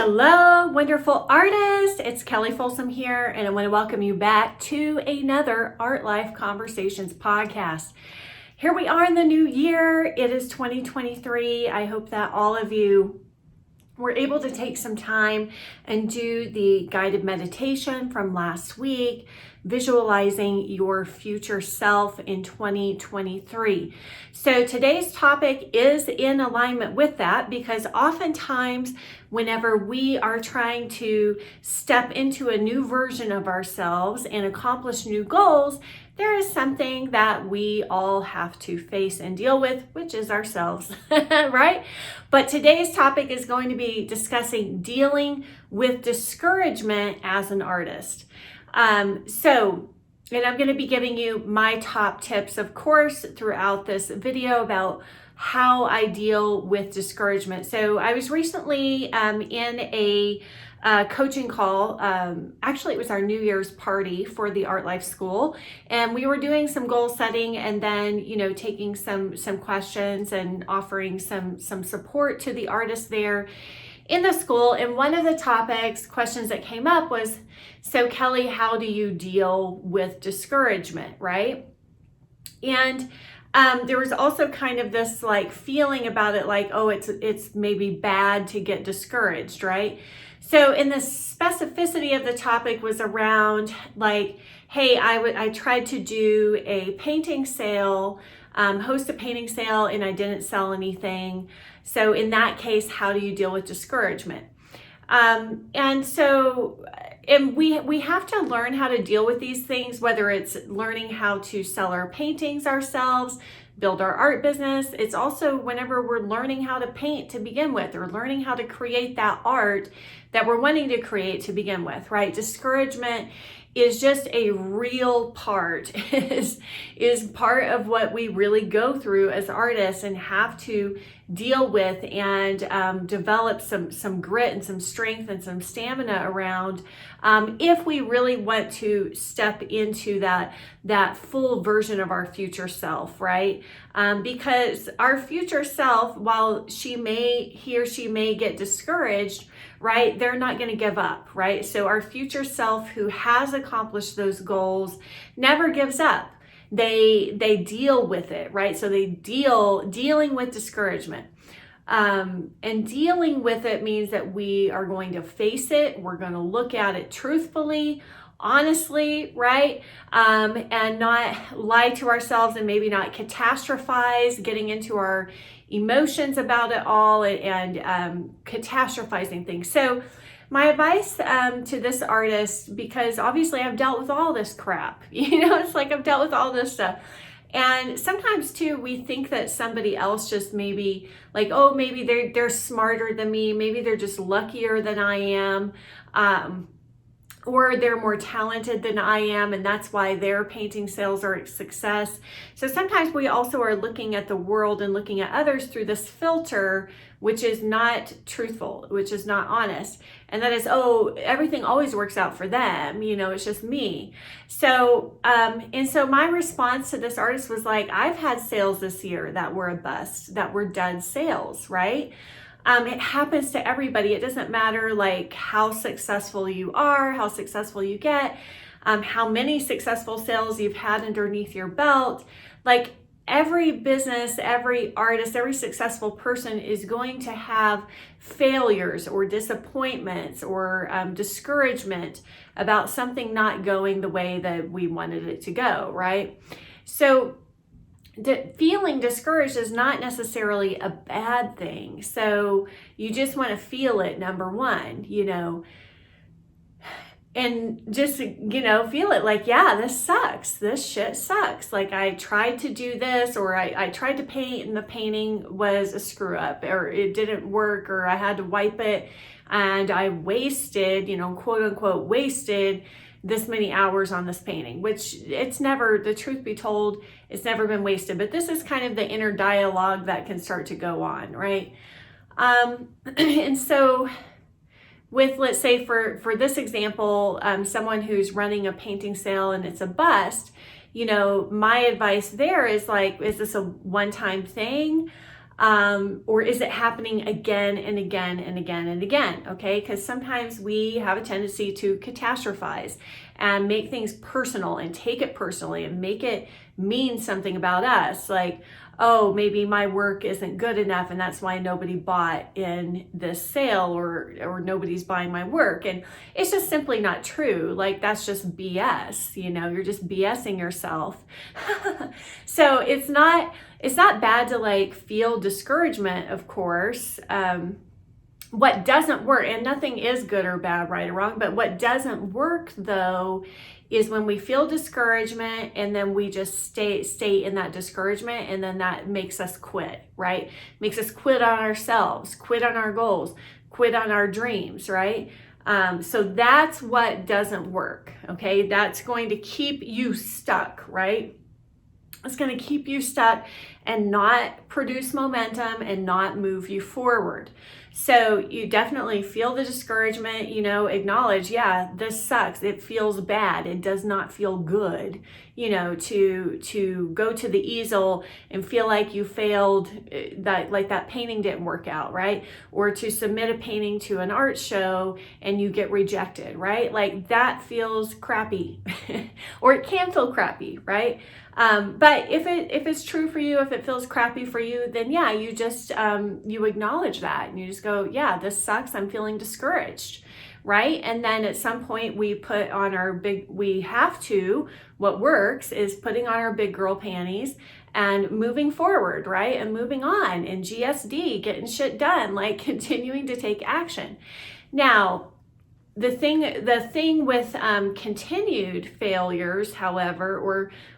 Hello, wonderful artist. It's Kelli Folsom here, and I want to welcome you back to another Art Life Conversations podcast. Here we are in the new year. It is 2023. I hope that all of you were able to take some time and do the guided meditation from last week, visualizing your future self in 2023. So today's topic is in alignment with that, because oftentimes whenever we are trying to step into a new version of ourselves and accomplish new goals, there is something that we all have to face and deal with, which is ourselves, right? But today's topic is going to be discussing dealing with discouragement as an artist. And I'm going to be giving you my top tips, of course, throughout this video about how I deal with discouragement. So I was recently in a coaching call. Actually, it was our New Year's party for the Art Life School, and we were doing some goal setting, and then taking some questions and offering some support to the artists there in the school. And one of the questions that came up was, so Kelli, how do you deal with discouragement, right? And there was also kind of this feeling about it, oh, it's maybe bad to get discouraged, right? So in the specificity of the topic was around hey, I tried to do a painting sale, host a painting sale, and I didn't sell anything. So in that case, how do you deal with discouragement? And we have to learn how to deal with these things, whether it's learning how to sell our paintings ourselves, build our art business. It's also whenever we're learning how to paint to begin with, or learning how to create that art that we're wanting to create to begin with, right? Discouragement is just a real part, is part of what we really go through as artists and have to deal with and develop some grit and some strength and some stamina around if we really want to step into that full version of our future self, right? Because our future self, while he or she may get discouraged, right, they're not going to give up, right? So our future self who has accomplished those goals never gives up. They deal with it, right? So they dealing with discouragement. And dealing with it means that we are going to face it. We're going to look at it truthfully, honestly, right? And not lie to ourselves, and maybe not catastrophize, getting into our emotions about it all and catastrophizing things. So my advice to this artist, because obviously I've dealt with all this crap, it's I've dealt with all this stuff. And sometimes too, we think that somebody else just maybe maybe they're smarter than me. Maybe they're just luckier than I am. Or they're more talented than I am, and that's why their painting sales are a success. So sometimes we also are looking at the world and looking at others through this filter, which is not truthful, which is not honest. And that is, everything always works out for them, it's just me. So, and so my response to this artist was I've had sales this year that were a bust, that were dud sales, right? It happens to everybody. It doesn't matter how successful you are, how successful you get, how many successful sales you've had underneath your belt. Every business, every artist, every successful person is going to have failures or disappointments or discouragement about something not going the way that we wanted it to go, right? So feeling discouraged is not necessarily a bad thing. So you just want to feel it, number one, and just, feel it yeah, this sucks. This shit sucks. I tried to do this, or I tried to paint and the painting was a screw up, or it didn't work, or I had to wipe it and I wasted, quote unquote, wasted this many hours on this painting, which it's never, the truth be told, it's never been wasted. But this is kind of the inner dialogue that can start to go on, right? And so with, let's say for this example, someone who's running a painting sale and it's a bust, my advice there is is this a one-time thing? Or is it happening again and again and again and again? Okay, because sometimes we have a tendency to catastrophize and make things personal and take it personally and make it mean something about us. Like, oh, maybe my work isn't good enough and that's why nobody bought in this sale, or nobody's buying my work. And it's just simply not true. Like, that's just BS. You're just BSing yourself. So it's not bad to like feel discouragement, of course. What doesn't work, and nothing is good or bad, right or wrong, but what doesn't work though is when we feel discouragement and then we just stay in that discouragement, and then that makes us quit, right? Makes us quit on ourselves, quit on our goals, quit on our dreams, right? So that's what doesn't work, okay? That's going to keep you stuck, right? It's going to keep you stuck and not produce momentum and not move you forward. So you definitely feel the discouragement, acknowledge, yeah, this sucks. It feels bad. It does not feel good, to go to the easel and feel like you failed, that painting didn't work out, right? Or to submit a painting to an art show and you get rejected, right? Like that feels crappy or it can feel crappy, right? But if it's true for you, if it feels crappy for you, then yeah, you just, you acknowledge that and you just go, yeah, this sucks. I'm feeling discouraged. Right. And then at some point we put on what works is putting on our big girl panties and moving forward, right? And moving on and GSD, getting shit done, like continuing to take action. Now, the thing with continued failures, however,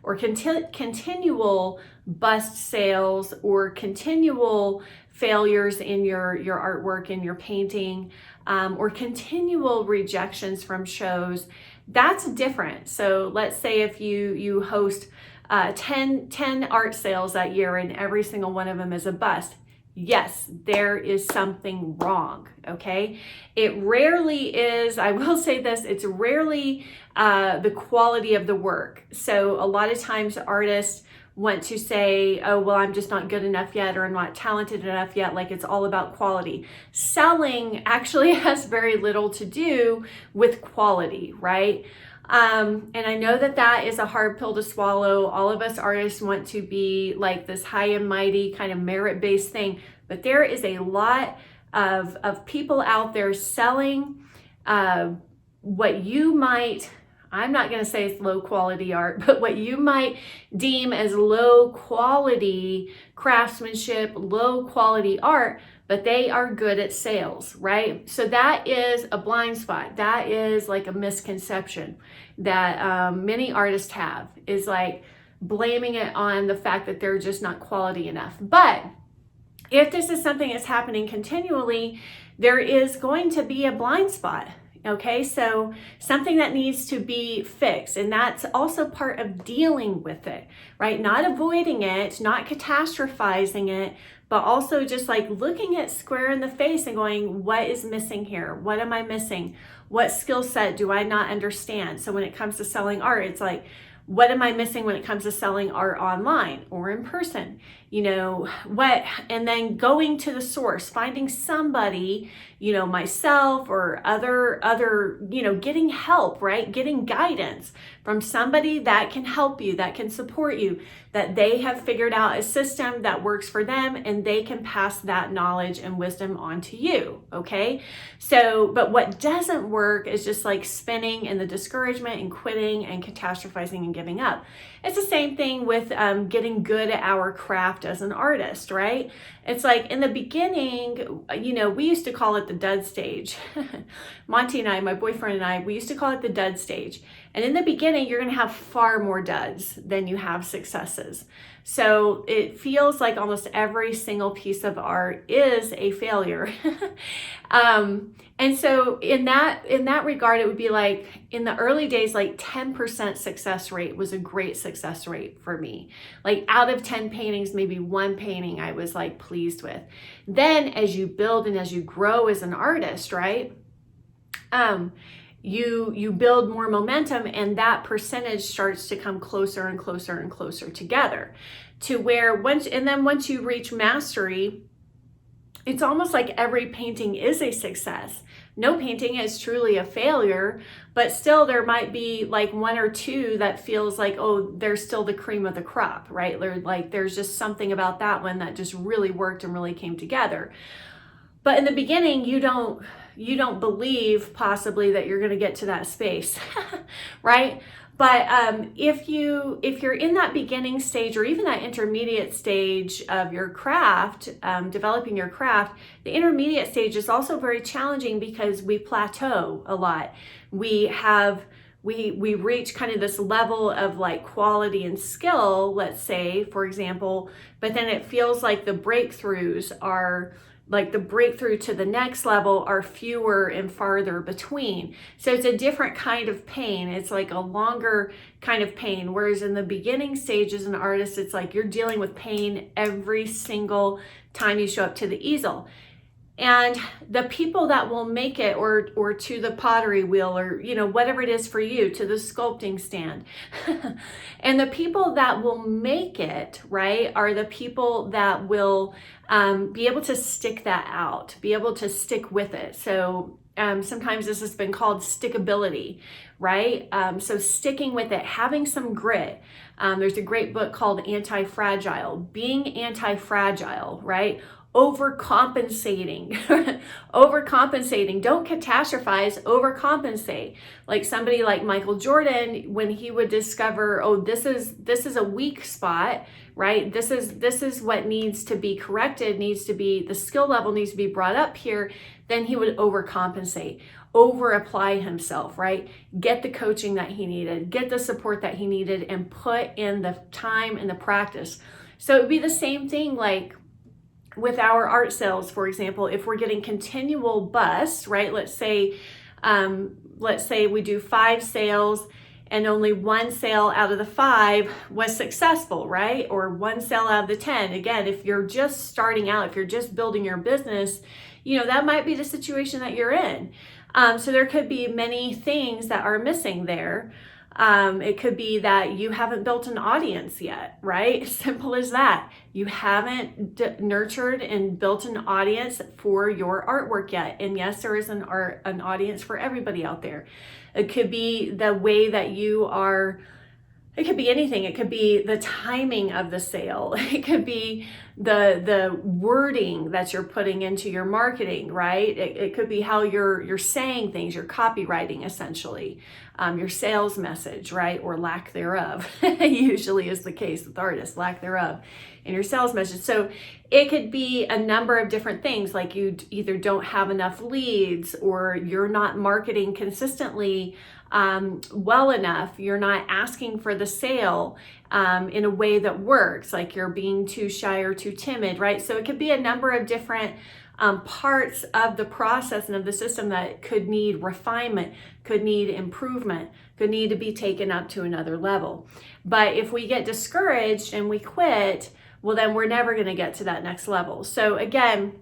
or continual bust sales or continual failures in your artwork, in your painting, or continual rejections from shows, that's different. So let's say if you host 10 art sales that year and every single one of them is a bust. Yes, there is something wrong, okay? It rarely is, I will say this, it's rarely the quality of the work. So a lot of times artists want to say, oh, well, I'm just not good enough yet, or I'm not talented enough yet, like it's all about quality. Selling actually has very little to do with quality, right? And I know that is a hard pill to swallow. All of us artists want to be like this high and mighty kind of merit-based thing, but there is a lot of people out there selling what you might, I'm not going to say it's low quality art, but what you might deem as low quality craftsmanship, low quality art, but they are good at sales, right? So that is a blind spot. That is like a misconception that many artists have, is like blaming it on the fact that they're just not quality enough. But if this is something that's happening continually, there is going to be a blind spot. Okay, so something that needs to be fixed, and that's also part of dealing with it, right? Not avoiding it, not catastrophizing it, but also just like looking it square in the face and going, what is missing here? What am I missing? What skill set do I not understand? So when it comes to selling art, it's like, what am I missing when it comes to selling art online or in person? And then going to the source, finding somebody, myself or other, getting help, right? Getting guidance from somebody that can help you, that can support you, that they have figured out a system that works for them and they can pass that knowledge and wisdom on to you, okay? So, but what doesn't work is just like spinning in the discouragement and quitting and catastrophizing and giving up. It's the same thing with getting good at our craft as an artist, right? It's like in the beginning, we used to call it the dud stage. Monty and I, my boyfriend and I, we used to call it the dud stage. And in the beginning, you're going to have far more duds than you have successes. So it feels like almost every single piece of art is a failure. And so in that regard, it would be like in the early days, like 10% success rate was a great success rate for me. Like out of 10 paintings, maybe one painting I was like pleased with. Then as you build and as you grow as an artist, right? You build more momentum and that percentage starts to come closer and closer and closer together to where once you reach mastery, it's almost like every painting is a success. No painting is truly a failure, but still there might be like one or two that feels like, oh, they're still the cream of the crop, right? There's just something about that one that just really worked and really came together. But in the beginning, you don't believe possibly that you're going to get to that space, right? But if you're in that beginning stage or even that intermediate stage of your craft, developing your craft, the intermediate stage is also very challenging because we plateau a lot. We reach kind of this level of like quality and skill, let's say, for example, but then it feels like the breakthroughs are like the breakthrough to the next level are fewer and farther between. So it's a different kind of pain. It's like a longer kind of pain. Whereas in the beginning stage as an artist, it's like you're dealing with pain every single time you show up to the easel. And the people that will make it, or to the pottery wheel, or whatever it is for you, to the sculpting stand, and the people that will make it, right, are the people that will be able to stick that out, be able to stick with it. So sometimes this has been called stickability, right? So sticking with it, having some grit. There's a great book called Anti-Fragile, being anti-fragile, right? Overcompensating. Don't catastrophize, overcompensate. Like somebody like Michael Jordan, when he would discover, oh, this is a weak spot, right? This is what needs to be corrected, the skill level needs to be brought up here. Then he would overcompensate, over apply himself, right? Get the coaching that he needed, get the support that he needed, and put in the time and the practice. So it would be the same thing like with our art sales, for example. If we're getting continual busts, right? Let's say we do 5 sales and only 1 sale out of the 5 was successful, right? Or 1 sale out of the 10. Again, if you're just starting out, if you're just building your business, that might be the situation that you're in. So there could be many things that are missing there. It could be that you haven't built an audience yet, right? Simple as that. You haven't nurtured and built an audience for your artwork yet. And yes, there is an audience for everybody out there. It could be the way that you are. It could be anything. It could be the timing of the sale. It could be the wording that you're putting into your marketing, right? It could be how you're saying things, your copywriting essentially, your sales message, right? Or lack thereof. Usually is the case with artists, lack thereof in your sales message. So it could be a number of different things, like you either don't have enough leads, or you're not marketing consistently well enough. You're not asking for the sale in a way that works, like you're being too shy or too timid, right? So it could be a number of different parts of the process and of the system that could need refinement, could need improvement, could need to be taken up to another level. But if we get discouraged and we quit, well, then we're never going to get to that next level. So again,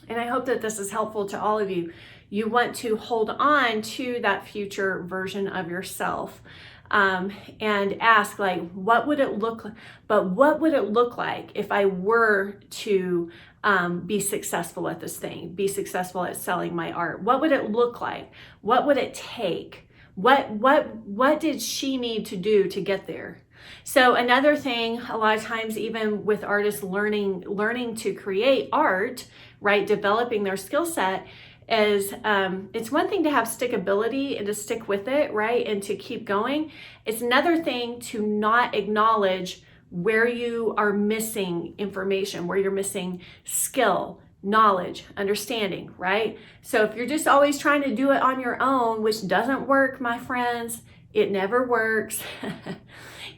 and I hope that this is helpful to all of you, you want to hold on to that future version of yourself, and ask, like, what would it look like? But what would it look like if I were to be successful at this thing, be successful at selling my art? What would it look like? What would it take? What did she need to do to get there? So another thing, a lot of times, even with artists learning to create art, right, developing their skill set, is it's one thing to have stickability and to stick with it, right, and to keep going. It's another thing to not acknowledge where you are missing information, where you're missing skill, knowledge, understanding, right? So if you're just always trying to do it on your own, which doesn't work, my friends, it never works.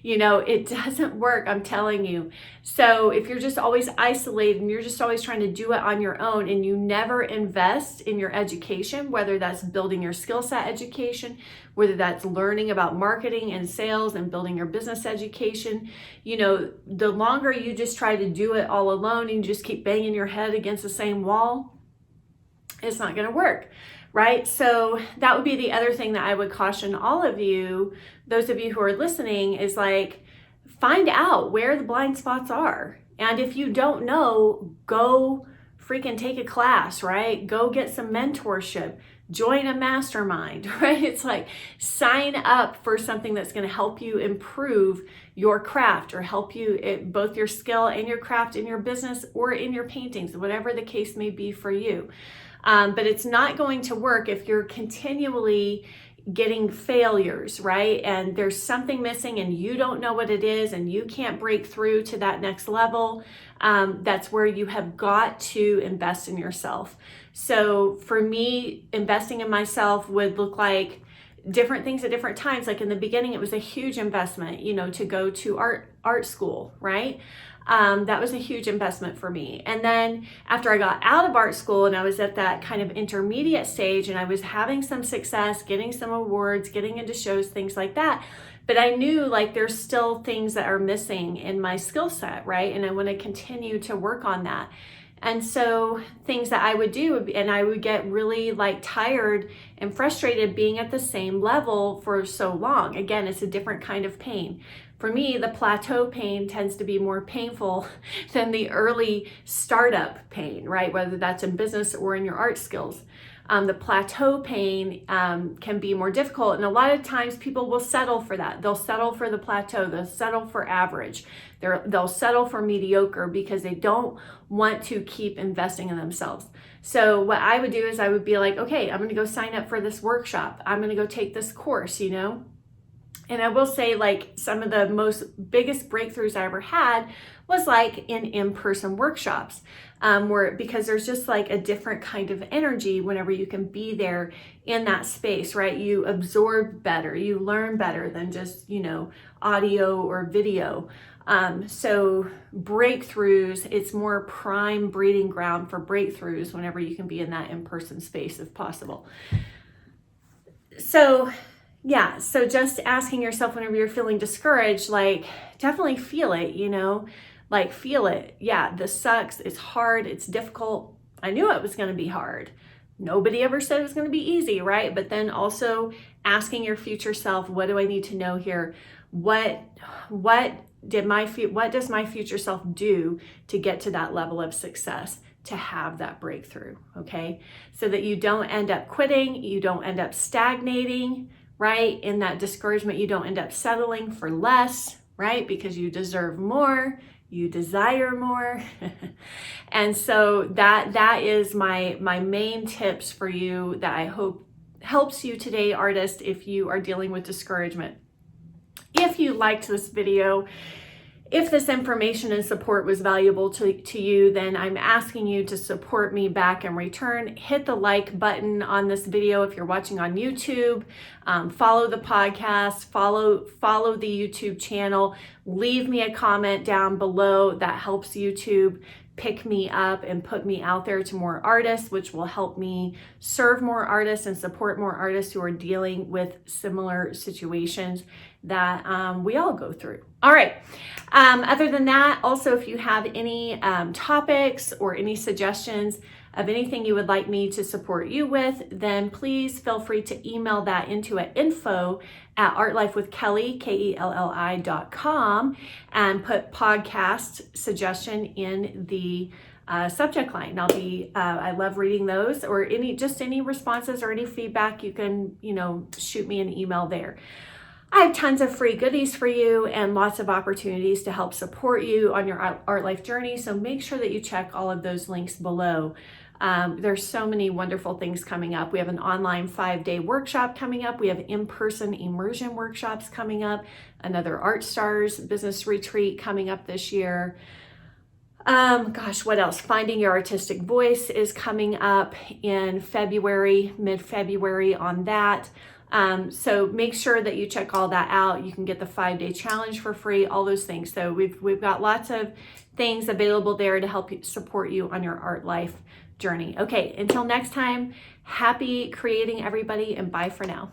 It doesn't work, I'm telling you. So if you're just always isolated and you're just always trying to do it on your own, and you never invest in your education, whether that's building your skill set education, whether that's learning about marketing and sales and building your business education, the longer you just try to do it all alone and you just keep banging your head against the same wall, it's not going to work. Right? So that would be the other thing that I would caution all of you, those of you who are listening, is like, find out where the blind spots are. And if you don't know, go freaking take a class, right? Go get some mentorship, join a mastermind, right? It's like sign up for something that's going to help you improve your craft or help you both your skill and your craft in your business or in your paintings, whatever the case may be for you. But it's not going to work if you're continually getting failures, right? And there's something missing and you don't know what it is and you can't break through to that next level. That's where you have got to invest in yourself. So for me, investing in myself would look like different things at different times. Like in the beginning, it was a huge investment, to go to art school, right? That was a huge investment for me. And then after I got out of art school and I was at that kind of intermediate stage and I was having some success, getting some awards, getting into shows, things like that. But I knew like there's still things that are missing in my skill set, right? And I want to continue to work on that. And so things that I would do, and I would get really like tired and frustrated being at the same level for so long. Again, it's a different kind of pain. For me, the plateau pain tends to be more painful than the early startup pain, right? Whether that's in business or in your art skills. The plateau pain can be more difficult. And a lot of times people will settle for that. They'll settle for the plateau. They'll settle for average. They'll settle for mediocre because they don't want to keep investing in themselves. So what I would do is I would be like, okay, I'm going to go sign up for this workshop. I'm going to go take this course, And I will say like some of the most biggest breakthroughs I ever had was like in in-person workshops because there's just like a different kind of energy whenever you can be there in that space, right? You absorb better, you learn better than just, audio or video. So breakthroughs, it's more prime breeding ground for breakthroughs whenever you can be in that in-person space if possible. So just asking yourself whenever you're feeling discouraged, like definitely feel it, like feel it. Yeah, this sucks. It's hard. It's difficult. I knew it was going to be hard. Nobody ever said it was going to be easy, right? But then also asking your future self, what do I need to know here? What does my future self do to get to that level of success? To have that breakthrough, okay? So that you don't end up quitting, you don't end up stagnating, right? In that discouragement, you don't end up settling for less, right? Because you deserve more, you desire more. And so that is my main tips for you that I hope helps you today, artist, if you are dealing with discouragement. If you liked this video, if this information and support was valuable to you, then I'm asking you to support me back in return. Hit the like button on this video if you're watching on YouTube. Follow the podcast, follow the YouTube channel. Leave me a comment down below. That helps YouTube pick me up and put me out there to more artists, which will help me serve more artists and support more artists who are dealing with similar situations that we all go through. All right. Other than that, also, if you have any topics or any suggestions of anything you would like me to support you with, then please feel free to email that into at info@artlifewithkelli, KELLI.com, and put podcast suggestion in the subject line. I love reading those, or any responses or any feedback. You can, shoot me an email there. I have tons of free goodies for you and lots of opportunities to help support you on your art life journey. So make sure that you check all of those links below. There's so many wonderful things coming up. We have an online 5-day workshop coming up. We have in-person immersion workshops coming up. Another Art Stars business retreat coming up this year. What else? Finding Your Artistic Voice is coming up in February, mid-February on that. So make sure that you check all that out. You can get the 5-day challenge for free, all those things. So we've got lots of things available there to help you support you on your art life journey. Okay, until next time, happy creating, everybody, and bye for now.